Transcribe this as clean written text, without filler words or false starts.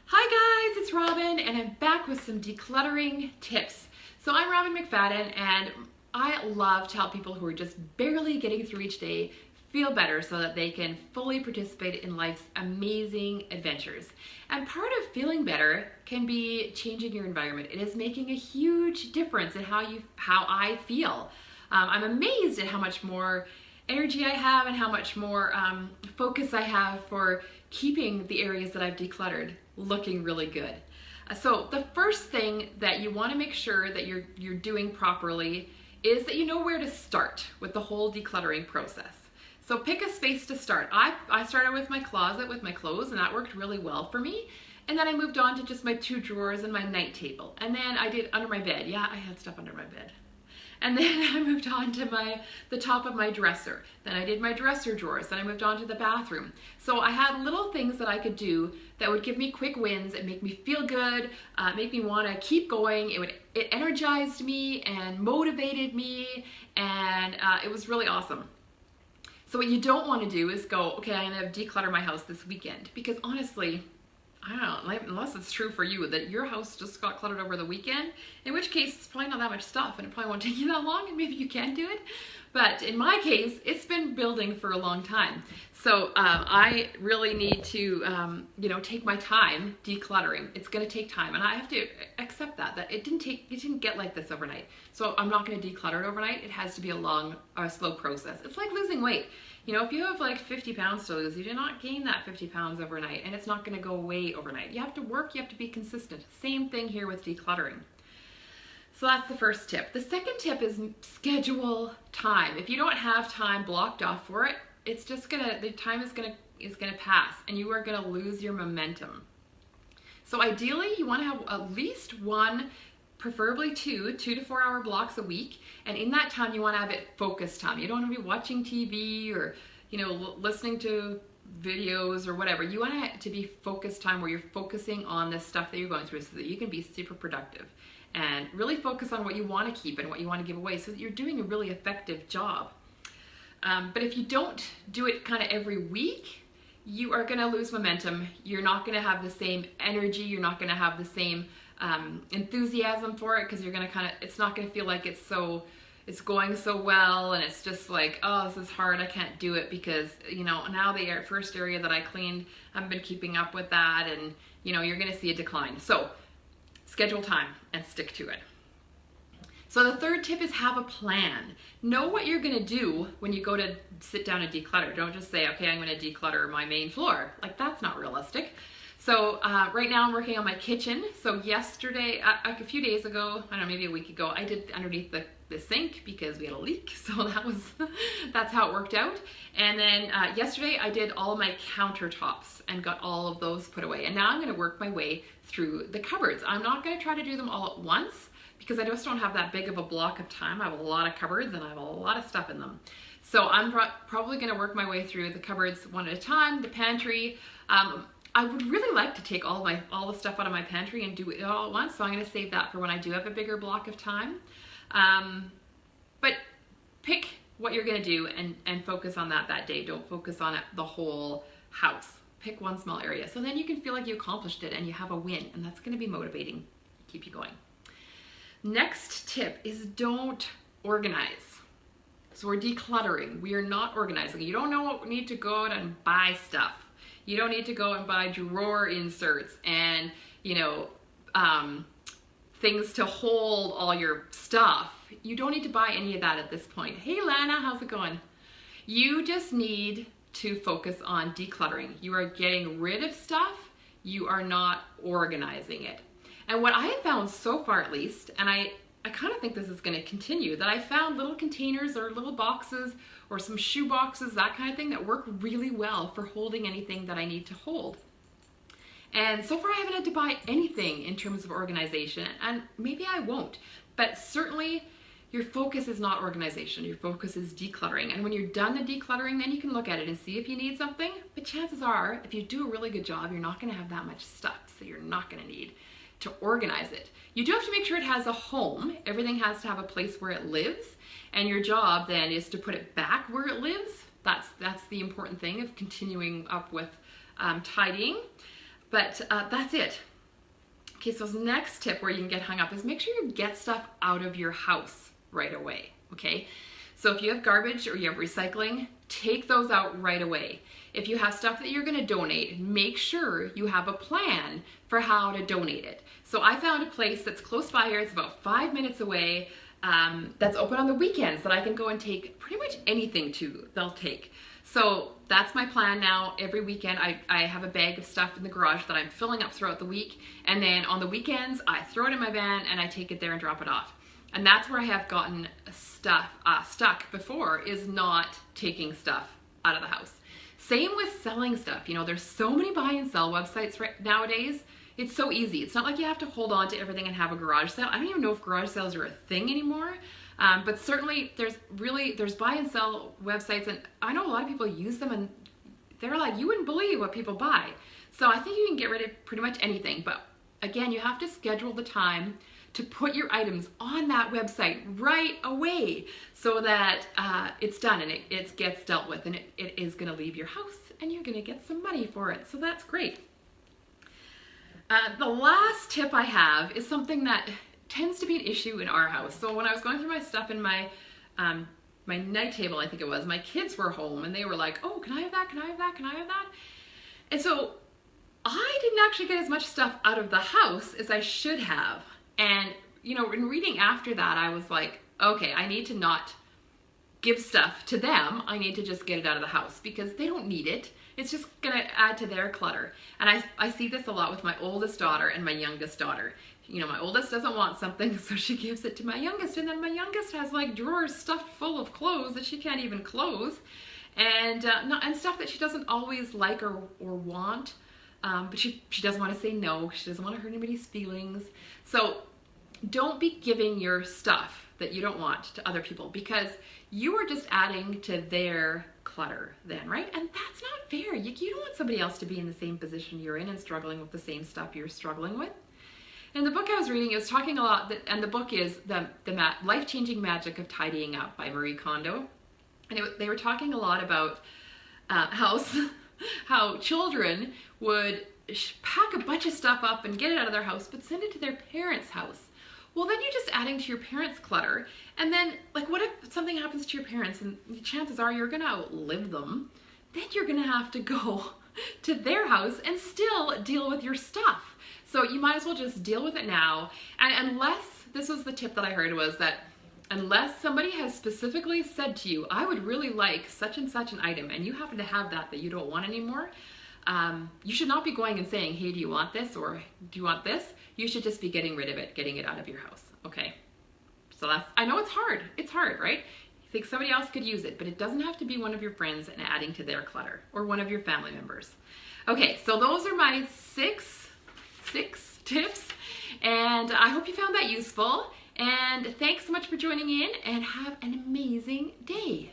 Hi guys, it's Robin and I'm back with some decluttering tips. So I'm Robin McFadden and I love to help people who are just barely getting through each day feel better so that they can fully participate in life's amazing adventures. And part of feeling better can be changing your environment. It is making a huge difference in how I feel. I'm amazed at how much more energy I have and how much more focus I have for keeping the areas that I've decluttered looking really good. So the first thing that you want to make sure that you're doing properly is that you know where to start with the whole decluttering process. So pick a space to start. I started with my closet with my clothes and that worked really well for me. And then I moved on to just my 2 drawers and my night table. And then I did under my bed. Yeah, I had stuff under my bed. And then I moved on to the top of my dresser. Then I did my dresser drawers. Then I moved on to the bathroom. So I had little things that I could do that would give me quick wins and make me feel good, make me want to keep going. It energized me and motivated me, and it was really awesome. So what you don't want to do is go, okay, I'm going to declutter my house this weekend, because honestly, I don't know, unless it's true for you that your house just got cluttered over the weekend, in which case it's probably not that much stuff and it probably won't take you that long and maybe you can do it. But in my case, it's been building for a long time. So I really need to, take my time decluttering. It's going to take time, and I have to accept that it didn't get like this overnight. So I'm not going to declutter it overnight. It has to be a slow process. It's like losing weight. You know, if you have like 50 pounds to lose, you do not gain that 50 pounds overnight, and it's not going to go away overnight. You have to work, you have to be consistent. Same thing here with decluttering. So that's the first tip. The second tip is schedule time. If you don't have time blocked off for it, it's just the time is gonna pass, and you are gonna lose your momentum. So ideally, you want to have at least one, preferably 2 to 4 hour blocks a week, and in that time you want to have it focused time. You don't want to be watching TV or listening to videos or whatever. You want it to be focused time where you're focusing on the stuff that you're going through so that you can be super productive and really focus on what you want to keep and what you want to give away so that you're doing a really effective job. But if you don't do it kind of every week, you are going to lose momentum. You're not going to have the same energy. You're not going to have the same enthusiasm for it, because you're going to it's not going to feel like it's going so well, and it's just like, oh, this is hard, I can't do it, because now the first area that I cleaned, I haven't been keeping up with that, and you're going to see a decline. So schedule time and stick to it. So the third tip is have a plan. Know what you're going to do when you go to sit down and declutter. Don't just say, okay, I'm going to declutter my main floor. Like, that's not realistic. So right now I'm working on my kitchen. So yesterday, a few days ago, I don't know, maybe a week ago, I did underneath the sink because we had a leak. So that's how it worked out. And then yesterday I did all my countertops and got all of those put away. And now I'm going to work my way through the cupboards. I'm not going to try to do them all at once, because I just don't have that big of a block of time. I have a lot of cupboards and I have a lot of stuff in them. So I'm probably going to work my way through the cupboards one at a time. The pantry, I would really like to take all the stuff out of my pantry and do it all at once. So I'm going to save that for when I do have a bigger block of time. But pick what you're going to do and focus on that day. Don't focus on the whole house. Pick one small area. So then you can feel like you accomplished it and you have a win, and that's going to be motivating, keep you going. Next tip is don't organize. So we're decluttering. We are not organizing. You don't need to go out and buy stuff. You don't need to go and buy drawer inserts and, things to hold all your stuff. You don't need to buy any of that at this point. Hey Lana, how's it going? You just need to focus on decluttering. You are getting rid of stuff. You are not organizing it. And what I have found so far, at least, and I kind of think this is going to continue, that I found little containers or little boxes or some shoe boxes, that kind of thing, that work really well for holding anything that I need to hold. And so far I haven't had to buy anything in terms of organization, and maybe I won't, but certainly your focus is not organization, your focus is decluttering. And when you're done the decluttering, then you can look at it and see if you need something, but chances are, if you do a really good job, you're not going to have that much stuff, so you're not going to need to organize it. You do have to make sure it has a home. Everything has to have a place where it lives, and your job then is to put it back where it lives. That's the important thing of continuing up with tidying. But that's it. Okay, so the next tip where you can get hung up is make sure you get stuff out of your house right away, okay? So if you have garbage or you have recycling, take those out right away. If you have stuff that you're gonna donate, make sure you have a plan for how to donate it. So I found a place that's close by here, it's about 5 minutes away, that's open on the weekends that I can go and take pretty much anything to, they'll take. So that's my plan now. Every weekend I have a bag of stuff in the garage that I'm filling up throughout the week, and then on the weekends I throw it in my van and I take it there and drop it off. And that's where I have gotten stuck before, is not taking stuff out of the house. Same with selling stuff. You know, there's so many buy and sell websites nowadays. It's so easy. It's not like you have to hold on to everything and have a garage sale. I don't even know if garage sales are a thing anymore. But certainly there's buy and sell websites, and I know a lot of people use them, and they're like, you wouldn't believe what people buy. So I think you can get rid of pretty much anything. But again, you have to schedule the time to put your items on that website right away so that it's done and it gets dealt with, and it is gonna leave your house and you're gonna get some money for it. So that's great. The last tip I have is something that tends to be an issue in our house. So when I was going through my stuff in my my night table, I think it was, my kids were home and they were like, oh, can I have that? Can I have that? Can I have that? And so I didn't actually get as much stuff out of the house as I should have. And, you know, in reading after that, I was like, okay, I need to not give stuff to them. I need to just get it out of the house because they don't need it. It's just gonna add to their clutter. And I see this a lot with my oldest daughter and my youngest daughter. You know, my oldest doesn't want something, so she gives it to my youngest, and then my youngest has like drawers stuffed full of clothes that she can't even close, and stuff that she doesn't always like or want. But she doesn't want to say no. She doesn't want to hurt anybody's feelings. So don't be giving your stuff that you don't want to other people, because you are just adding to their clutter then, right? And that's not fair. You don't want somebody else to be in the same position you're in and struggling with the same stuff you're struggling with. In the book I was reading, it was talking a lot, and the book is The Life-Changing Magic of Tidying Up by Marie Kondo. And they were talking a lot about how children would pack a bunch of stuff up and get it out of their house, but send it to their parents' house. Well, then you're just adding to your parents' clutter. And then, like, what if something happens to your parents and chances are you're gonna outlive them? Then you're gonna have to go to their house and still deal with your stuff. So you might as well just deal with it now. And unless, this was the tip that I heard, was that unless somebody has specifically said to you, I would really like such and such an item, and you happen to have that you don't want anymore, you should not be going and saying, hey, do you want this, or do you want this? You should just be getting rid of it, getting it out of your house, okay? So that's, I know it's hard, right? You think somebody else could use it, but it doesn't have to be one of your friends and adding to their clutter, or one of your family members. Okay, so those are my six tips, and I hope you found that useful, and thanks so much for joining in, and have an amazing day.